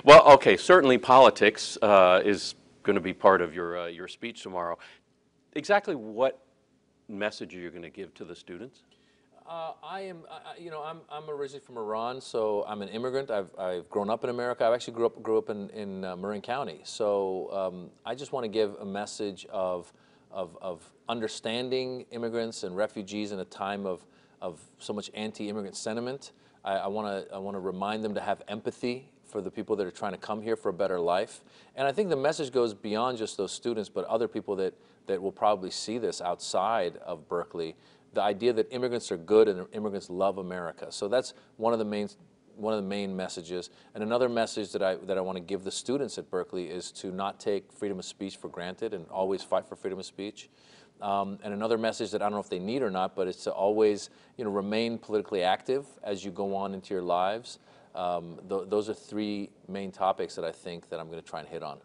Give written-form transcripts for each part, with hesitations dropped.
Well, okay, certainly politics is going to be part of your speech tomorrow. Exactly what message are you going to give to the students? I'm originally from Iran, so I'm an immigrant. I've grown up in America. I actually grew up in Marin County. So I just want to give a message of understanding immigrants and refugees in a time of so much anti-immigrant sentiment. I want to remind them to have empathy for the people that are trying to come here for a better life. And I think the message goes beyond just those students, but other people that will probably see this outside of Berkeley. The idea that immigrants are good and immigrants love America. So that's one of the main messages. And another message that I want to give the students at Berkeley is to not take freedom of speech for granted and always fight for freedom of speech. And another message that I don't know if they need or not, but it's to always remain politically active as you go on into your lives. Those are three main topics that I think that I'm going to try and hit on.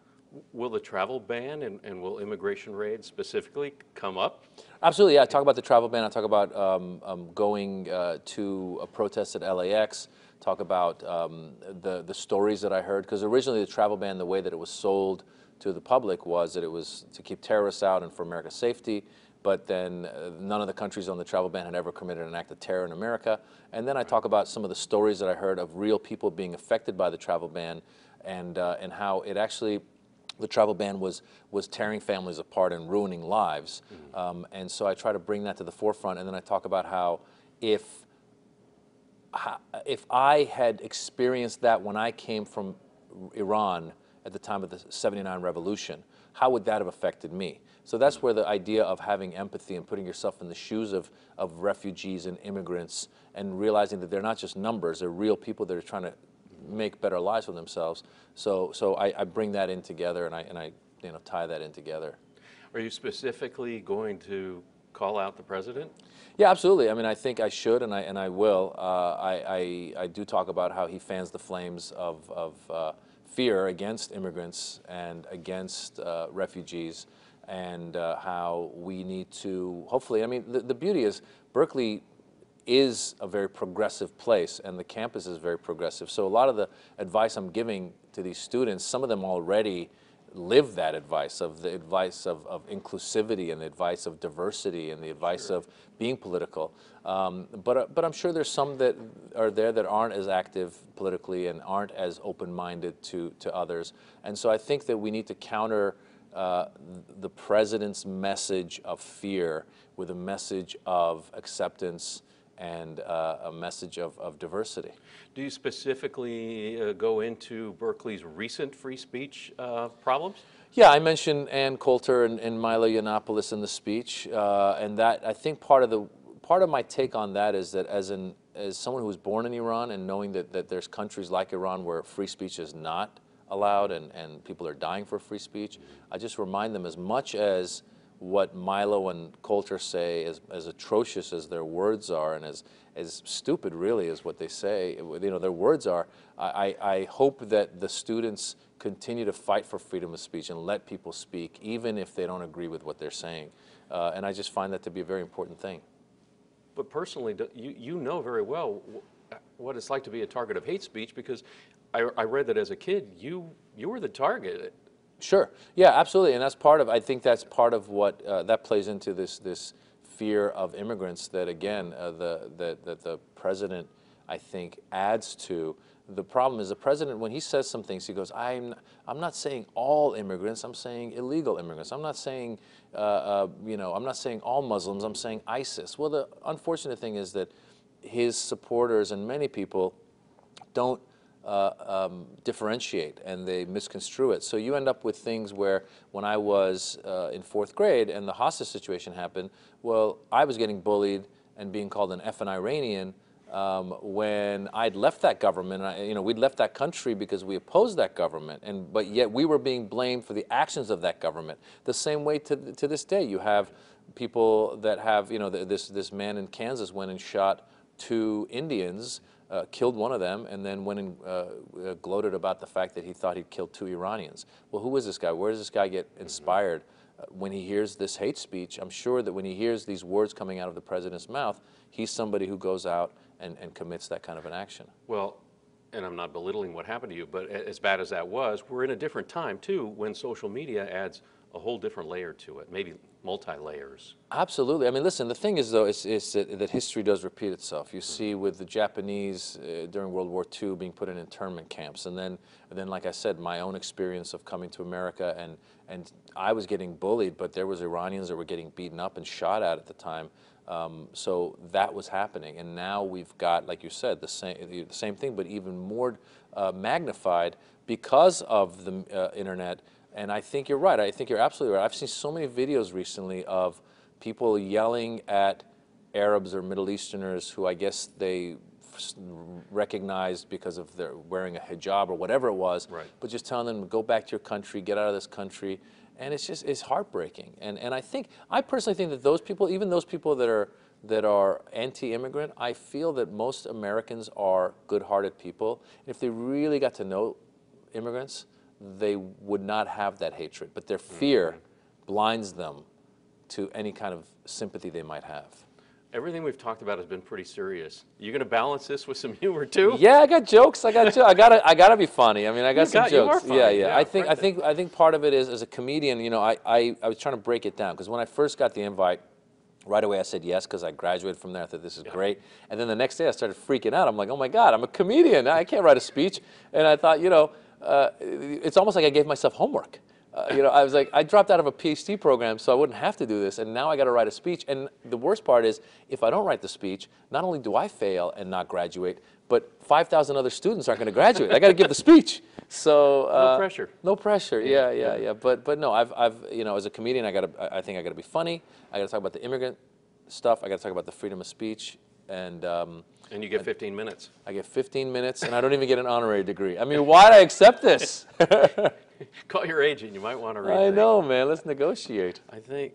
Will the travel ban and will immigration raids specifically come up? Absolutely, yeah. I talk about the travel ban. I talk about going to a protest at LAX. Talk about the stories that I heard, because originally the travel ban, the way that it was sold to the public was that it was to keep terrorists out and for America's safety. But then none of the countries on the travel ban had ever committed an act of terror in America. And then I talk about some of the stories that I heard of real people being affected by the travel ban, and how it actually, the travel ban was tearing families apart and ruining lives. And so I try to bring that to the forefront. And then I talk about how if I had experienced that when I came from Iran at the time of the '79 revolution, how would that have affected me? So that's where the idea of having empathy and putting yourself in the shoes of refugees and immigrants and realizing that they're not just numbers, they're real people that are trying to make better lives for themselves. So I bring that in together, and I tie that in together. Are you specifically going to call out the president? Yeah, absolutely. I mean, I think I should, and I will. I do talk about how he fans the flames of fear against immigrants and against refugees, and how we need to, hopefully, I mean, the beauty is Berkeley is a very progressive place, and the campus is very progressive. So a lot of the advice I'm giving to these students, some of them already live that advice, of the advice of inclusivity and the advice of diversity and the advice of being political. But I'm sure there's some that are there that aren't as active politically and aren't as open-minded to others. And so I think that we need to counter the president's message of fear with a message of acceptance and a message of diversity. Do you specifically go into Berkeley's recent free speech problems? Yeah, I mentioned Ann Coulter and Milo Yiannopoulos in the speech, and that, I think part of my take on that is that as someone who was born in Iran and knowing that there's countries like Iran where free speech is not allowed and people are dying for free speech, I just remind them, as much as what Milo and Coulter say, as atrocious as their words are and as stupid really as what they say, their words are, I hope that the students continue to fight for freedom of speech and let people speak, even if they don't agree with what they're saying. And I just find that to be a very important thing. But personally, you know very well what it's like to be a target of hate speech, because I read that as a kid, you were the target. Sure. Yeah, absolutely. And that's part of, I think that's part of what, that plays into this fear of immigrants that, again, that the president, I think, adds to. The problem is the president, when he says some things, he goes, I'm not saying all immigrants, I'm saying illegal immigrants. I'm not saying, I'm not saying all Muslims, I'm saying ISIS. Well, the unfortunate thing is that his supporters and many people don't differentiate, and they misconstrue it. So you end up with things where, when I was in 4th grade and the hostage situation happened, well, I was getting bullied and being called an effing Iranian when I'd left that government. We'd left that country because we opposed that government, but yet we were being blamed for the actions of that government. The same way to this day, you have people that have, this man in Kansas went and shot 2 Indians, killed one of them, and then went and gloated about the fact that he thought he'd killed 2 Iranians. Well, who is this guy? Where does this guy get inspired? When he hears this hate speech, I'm sure that when he hears these words coming out of the president's mouth, he's somebody who goes out and commits that kind of an action. Well, and I'm not belittling what happened to you, but as bad as that was, we're in a different time too when social media adds a whole different layer to it, maybe multi-layers. Absolutely. I mean, listen, the thing is, though, is that history does repeat itself. You see with the Japanese during World War II being put in internment camps, and then, like I said, my own experience of coming to America, and I was getting bullied, but there was Iranians that were getting beaten up and shot at the time. So that was happening, and now we've got, like you said, the same thing, but even more magnified because of the internet. And I think you're right. I think you're absolutely right. I've seen so many videos recently of people yelling at Arabs or Middle Easterners who I guess they recognized because of their wearing a hijab or whatever it was, right. But just telling them, go back to your country, get out of this country. And it's heartbreaking. And I personally think that those people, even those people that are anti-immigrant, I feel that most Americans are good-hearted people. If they really got to know immigrants, they would not have that hatred. But their fear blinds them to any kind of sympathy they might have. Everything we've talked about has been pretty serious. You going to balance this with some humor too? Yeah, I got jokes. I gotta be funny. I mean, I got some jokes. You are funny. Yeah. I think part of it is, as a comedian, you know, I was trying to break it down because when I first got the invite, right away I said yes because I graduated from there. I thought this is great. And then the next day I started freaking out. I'm like, oh my God, I'm a comedian. I can't write a speech. And I thought, you know, it's almost like I gave myself homework. You know, I was like, I dropped out of a PhD program so I wouldn't have to do this, and now I got to write a speech. And the worst part is, if I don't write the speech, not only do I fail and not graduate, but 5,000 other students aren't going to graduate. I got to give the speech. So no pressure. No pressure. Yeah. But no, I've you know, as a comedian, I think I got to be funny. I got to talk about the immigrant stuff. I got to talk about the freedom of speech. And you get 15 minutes. I get 15 minutes, and I don't even get an honorary degree. I mean, why'd I accept this? Call your agent. You might want to read. I know, man. Let's negotiate. I think.